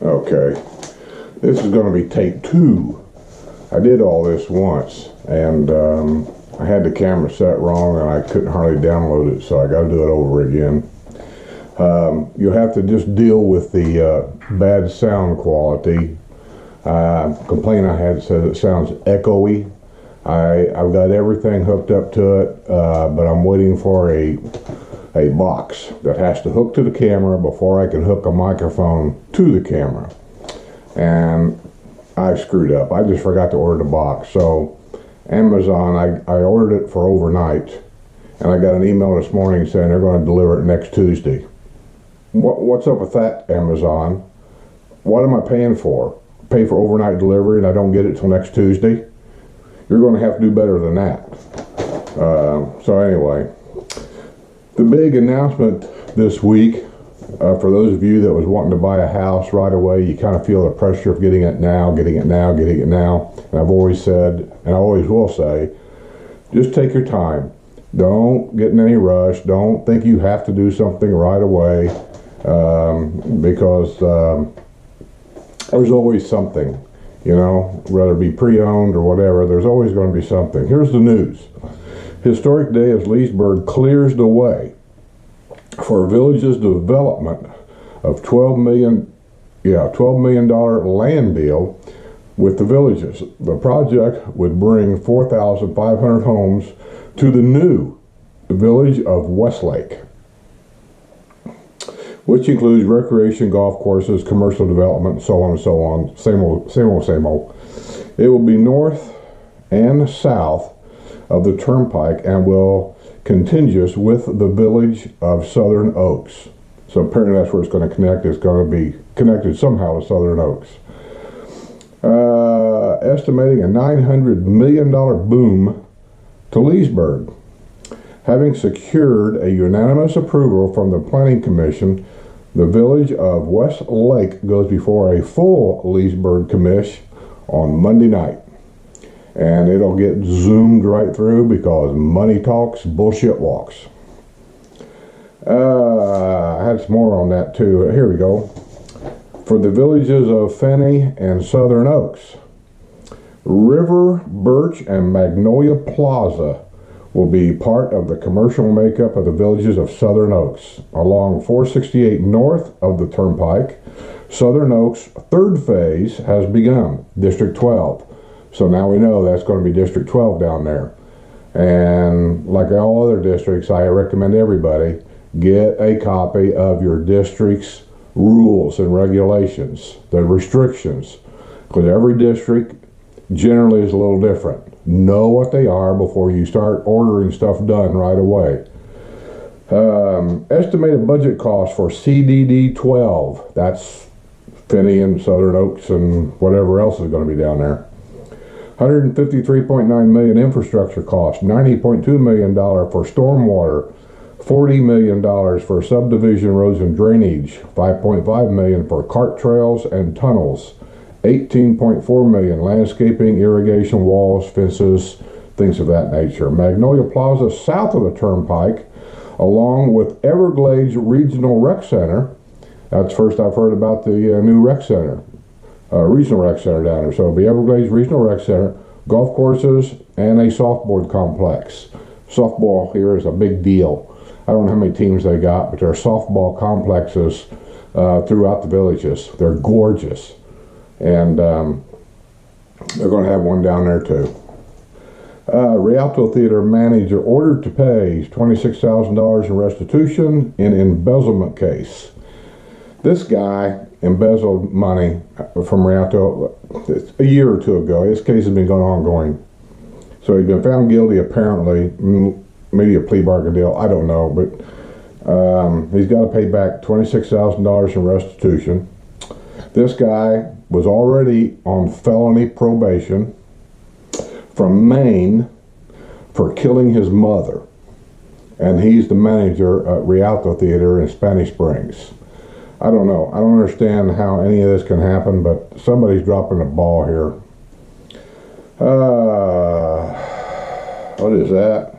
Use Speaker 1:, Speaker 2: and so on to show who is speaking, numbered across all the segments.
Speaker 1: Okay, this is going to be take 2. I did all this once, and I had the camera set wrong, and I couldn't hardly download it, so I got to do it over again. You'll have to just deal with the bad sound quality. Complaint I had said it sounds echoey. I've got everything hooked up to it, but I'm waiting for a box that has to hook to the camera before I can hook a microphone to the camera. And I screwed up. I just forgot to order the box. So Amazon, I ordered it for overnight, and I got an email this morning saying they're going to deliver it next Tuesday. What's up with that, Amazon? What am I paying for? Pay for overnight delivery and I don't get it till next Tuesday? You're going to have to do better than that. So anyway, the big announcement this week, for those of you that was wanting to buy a house right away, you kind of feel the pressure of getting it now. And I've always said, and I always will say, just take your time. Don't get in any rush. Don't think you have to do something right away, because there's always something, whether it be pre-owned or whatever, there's always going to be something. Here's the news. Historic Day of Leesburg clears the way for Village's development of $12 million land deal with the Villages. The project would bring 4,500 homes to the new Village of Westlake, which includes recreation, golf courses, commercial development, so on and so on. Same old. It will be north and south of the Turnpike and will contiguous with the Village of Southern Oaks. So apparently that's where it's going to connect. It's going to be connected somehow to Southern Oaks. Estimating a $900 million boom to Leesburg. Having secured a unanimous approval from the Planning Commission, the Village of Westlake goes before a full Leesburg commish on Monday night. And it'll get zoomed right through because money talks, bullshit walks. I had some more on that too. Here we go. For the villages of Fenney and Southern Oaks, River, Birch, and Magnolia Plaza will be part of the commercial makeup of the villages of Southern Oaks. Along 468 north of the Turnpike, Southern Oaks' third phase has begun, District 12. So now we know that's going to be District 12 down there. And like all other districts, I recommend everybody get a copy of your district's rules and regulations, the restrictions, because every district generally is a little different. Know what they are before you start ordering stuff done right away. Estimated budget cost for CDD 12, that's Fenney and Southern Oaks and whatever else is going to be down there. $153.9 million infrastructure cost, $90.2 million for stormwater, $40 million for subdivision roads and drainage, $5.5 million for cart trails and tunnels, $18.4 million landscaping, irrigation, walls, fences, things of that nature. Magnolia Plaza south of the Turnpike, along with Everglades Regional Rec Center. That's first I've heard about the new rec center. Regional Rec Center down there. So it'll be Everglades Regional Rec Center, golf courses, and a softball complex. Softball here is a big deal. I don't know how many teams they got, but there are softball complexes throughout the villages. They're gorgeous. And they're going to have one down there too. Rialto Theater manager ordered to pay $26,000 in restitution in embezzlement case. This guy embezzled money from Rialto a year or two ago. This case has been going ongoing. So he's been found guilty apparently, maybe a plea bargain deal, I don't know, but he's got to pay back $26,000 in restitution. This guy was already on felony probation from Maine for killing his mother. And he's the manager at Rialto Theater in Spanish Springs. I don't know. I don't understand how any of this can happen, but somebody's dropping a ball here. What is that?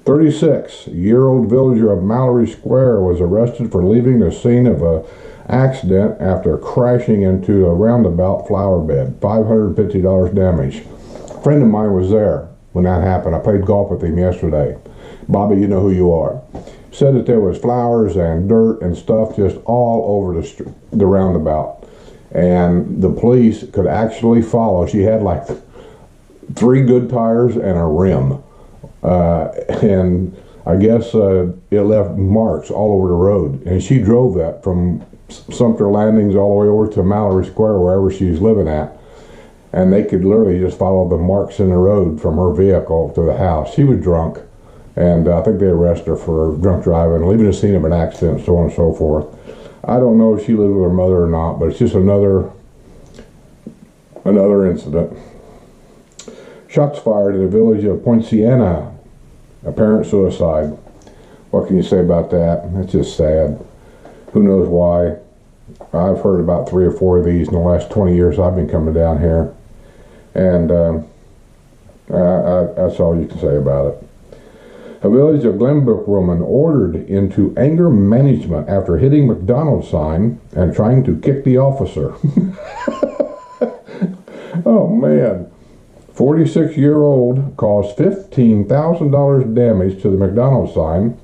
Speaker 1: 36-year-old villager of Mallory Square was arrested for leaving the scene of a accident after crashing into a roundabout flower bed. $550 damage. A friend of mine was there when that happened. I played golf with him yesterday. Bobby, you know who you are. Said that there was flowers and dirt and stuff just all over the roundabout. And the police could actually follow. She had like 3 good tires and a rim. And I guess it left marks all over the road. And she drove that from Sumter Landings all the way over to Mallory Square, wherever she's living at. And they could literally just follow the marks in the road from her vehicle to the house. She was drunk. And I think they arrested her for drunk driving, leaving the scene of an accident, so on and so forth. I don't know if she lived with her mother or not, but it's just another incident. Shots fired in the village of Poinciana. Apparent suicide. What can you say about that? It's just sad. Who knows why? I've heard about 3 or 4 of these in the last 20 years I've been coming down here. And that's all you can say about it. A village of Glenbrook woman ordered into anger management after hitting McDonald's sign and trying to kick the officer. Oh man. 46-year-old caused $15,000 damage to the McDonald's sign.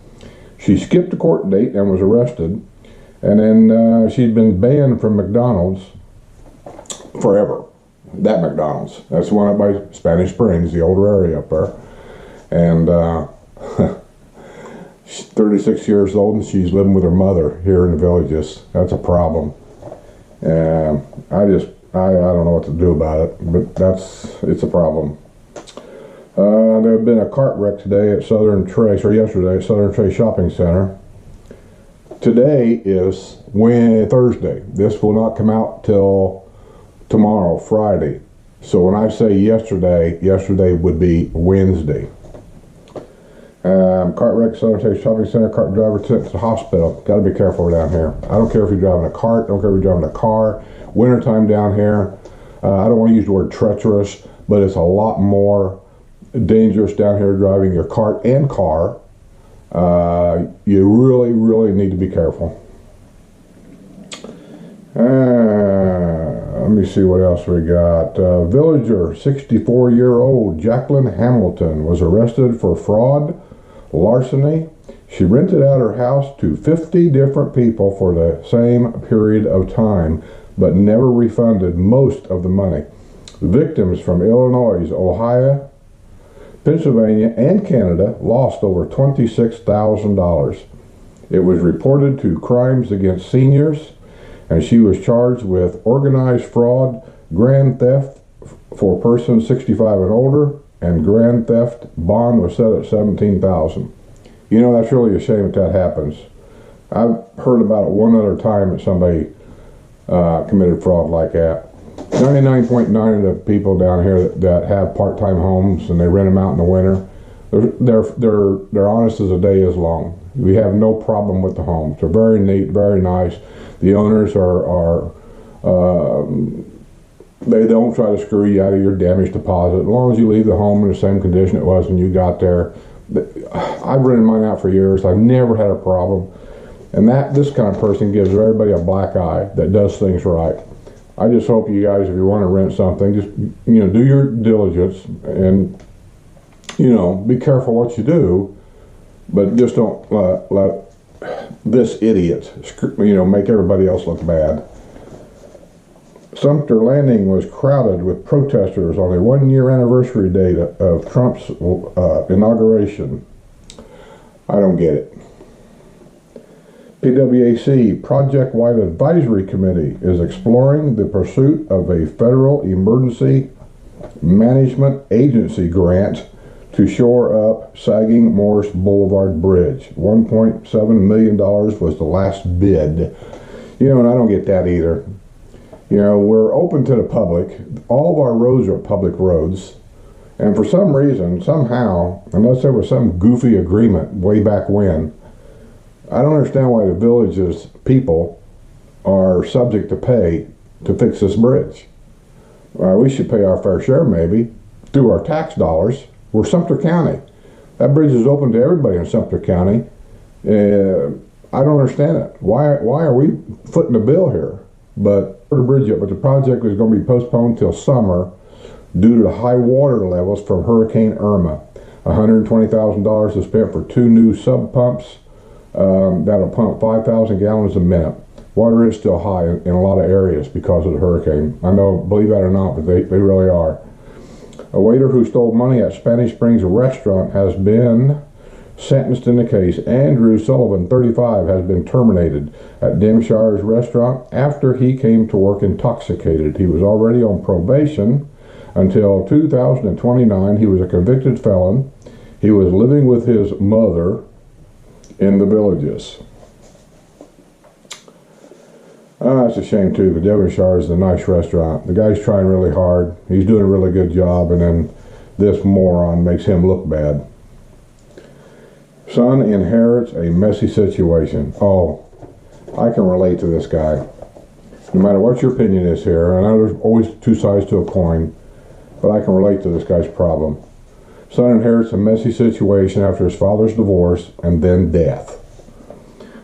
Speaker 1: She skipped a court date and was arrested. And then she'd been banned from McDonald's forever. That McDonald's. That's the one up by Spanish Springs, the older area up there. And she's 36 years old and she's living with her mother here in the villages. That's a problem. I don't know what to do about it, but it's a problem. There had been a cart wreck today at Southern Trace, or yesterday at Southern Trace Shopping Center. Today is Thursday. This will not come out till tomorrow, Friday. So when I say yesterday would be Wednesday. Cart wreck, Southern Trace Shopping Center, cart driver sent to the hospital. Got to be careful down here. I don't care if you're driving a cart, don't care if you're driving a car. Wintertime down here, I don't want to use the word treacherous, but it's a lot more dangerous down here driving your cart and car. You really, really need to be careful. Let me see what else we got. Villager, 64-year-old Jacqueline Hamilton was arrested for fraud, larceny. She rented out her house to 50 different people for the same period of time, but never refunded most of the money. Victims from Illinois, Ohio, Pennsylvania, and Canada lost over $26,000. It was reported to Crimes Against Seniors, and she was charged with organized fraud, grand theft for persons 65 and older, and grand theft. Bond was set at $17,000. You know, that's really a shame that happens. I've heard about it one other time that somebody committed fraud like that. 99.9% of the people down here that have part-time homes and they rent them out in the winter, they're honest as the day is long. We have no problem with the homes. They're very neat, very nice. The owners they don't try to screw you out of your damaged deposit. As long as you leave the home in the same condition it was when you got there. I've rented mine out for years. I've never had a problem. And this kind of person gives everybody a black eye that does things right. I just hope you guys, if you want to rent something, just do your diligence and be careful what you do, but just don't let this idiot make everybody else look bad. Sumter Landing was crowded with protesters on the 1-year anniversary date of Trump's inauguration. I don't get it. PWAC Project-Wide Advisory Committee is exploring the pursuit of a federal emergency management agency grant to shore up sagging Morris Boulevard Bridge. $1.7 million was the last bid. And I don't get that either. We're open to the public. All of our roads are public roads. And for some reason, somehow, unless there was some goofy agreement way back when, I don't understand why the village's people are subject to pay to fix this bridge. We should pay our fair share, maybe, through our tax dollars. We're Sumter County. That bridge is open to everybody in Sumter County. I don't understand it. Why are we footing the bill here? But the bridge up, but the project was going to be postponed till summer due to the high water levels from Hurricane Irma. $120,000 is spent for 2 new sub pumps that'll pump 5,000 gallons a minute. Water is still high in a lot of areas because of the hurricane. I know, believe that or not, but they really are. A waiter who stole money at Spanish Springs restaurant has been sentenced in the case. Andrew Sullivan, 35, has been terminated at Dimshire's restaurant after he came to work intoxicated. He was already on probation until 2029. He was a convicted felon. He was living with his mother in the Villages. It's a shame too, because Devonshire is a nice restaurant. The guy's trying really hard. He's doing a really good job, and then this moron makes him look bad. Son inherits a messy situation. Oh, I can relate to this guy. No matter what your opinion is here, and I know there's always two sides to a coin, but I can relate to this guy's problem. Son inherits a messy situation after his father's divorce and then death.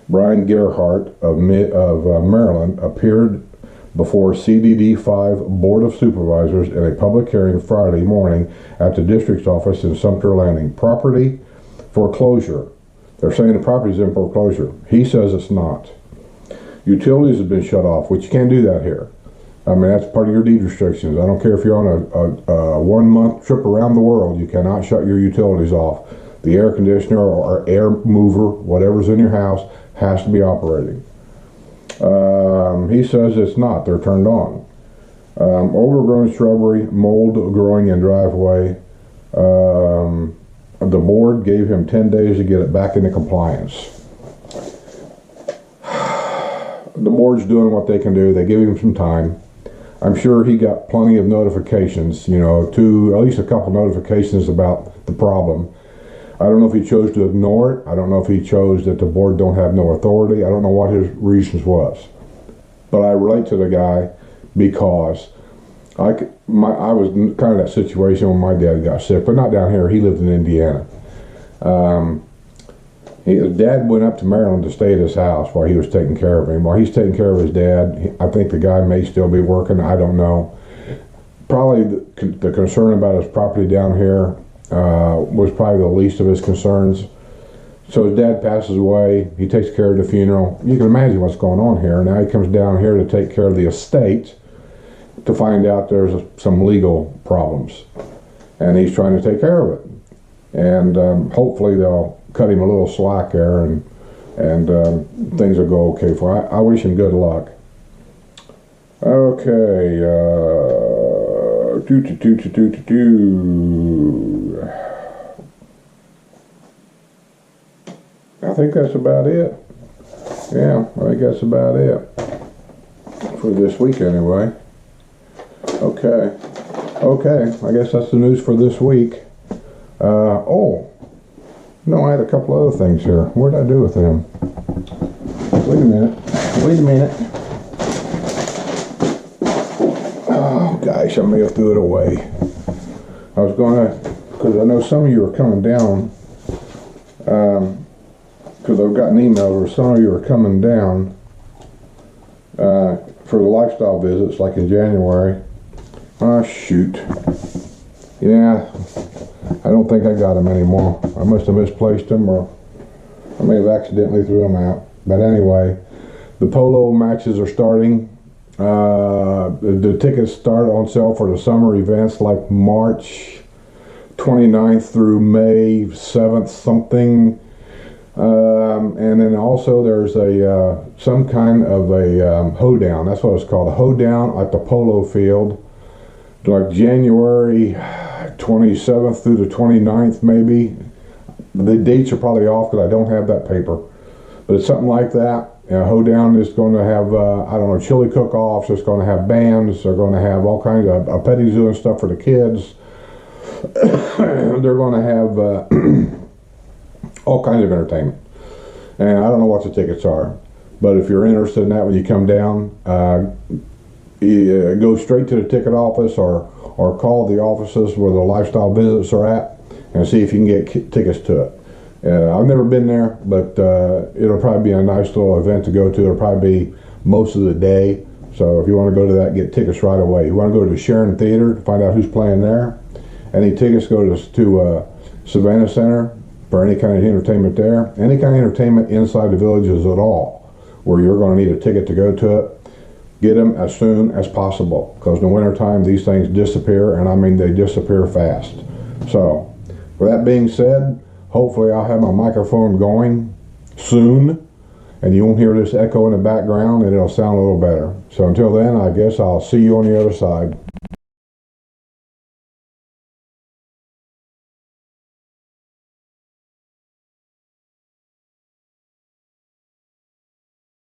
Speaker 1: Brian Gerhardt of Maryland appeared before CDD5 Board of Supervisors in a public hearing Friday morning at the district's office in Sumter Landing. Property foreclosure. They're saying the property is in foreclosure. He says it's not. Utilities have been shut off, which you can't do that here. I mean, that's part of your deed restrictions. I don't care if you're on a 1 month trip around the world, you cannot shut your utilities off. The air conditioner or air mover, whatever's in your house, has to be operating. He says it's not. They're turned on. Overgrown shrubbery, mold growing in driveway. The board gave him 10 days to get it back into compliance. The board's doing what they can do. They give him some time. I'm sure he got plenty of notifications, at least a couple notifications about the problem. I don't know if he chose to ignore it. I don't know if he chose that the board don't have no authority. I don't know what his reasons was. But I relate to the guy because I was kind of that situation when my dad got sick, but not down here. He lived in Indiana. His dad went up to Maryland to stay at his house while he was taking care of him. While he's taking care of his dad, I think the guy may still be working. I don't know. Probably the concern about his property down here was probably the least of his concerns. So his dad passes away. He takes care of the funeral. You can imagine what's going on here. Now he comes down here to take care of the estate to find out there's some legal problems. And he's trying to take care of it. And hopefully they'll cut him a little slack there and things will go okay for him. I wish him good luck. Okay. I think that's about it. Yeah, I think that's about it. For this week anyway. Okay, I guess that's the news for this week. No, I had a couple other things here. What did I do with them? Wait a minute. Oh gosh, I may have threw it away. I was gonna, because I know some of you are coming down, because I've gotten emails where some of you are coming down for the lifestyle visits, like in January. Oh shoot. Yeah, I don't think I got them anymore. I must have misplaced them, or I may have accidentally threw them out. But anyway, the polo matches are starting. The tickets start on sale for the summer events like March 29th through May 7th something. And then also there's some kind of a hoedown. That's what it's called, a hoedown at the polo field. Like January 27th through the 29th maybe. The dates are probably off because I don't have that paper. But it's something like that. Hoedown is going to have, chili cook-offs. It's going to have bands. They're going to have all kinds of petty zoo and stuff for the kids. They're going to have all kinds of entertainment. And I don't know what the tickets are. But if you're interested in that when you come down, go straight to the ticket office or call the offices where the lifestyle visits are at and see if you can get tickets to it. I've never been there, but it'll probably be a nice little event to go to. It'll probably be most of the day. So if you want to go to that, get tickets right away. You want to go to the Sharon Theater to find out who's playing there. Any tickets, go to Savannah Center for any kind of entertainment there. Any kind of entertainment inside the villages at all, where you're going to need a ticket to go to it. Get them as soon as possible, because in the wintertime these things disappear, and I mean they disappear fast. So with that being said, hopefully I'll have my microphone going soon, and you won't hear this echo in the background, and it'll sound a little better. So until then, I guess I'll see you on the other side.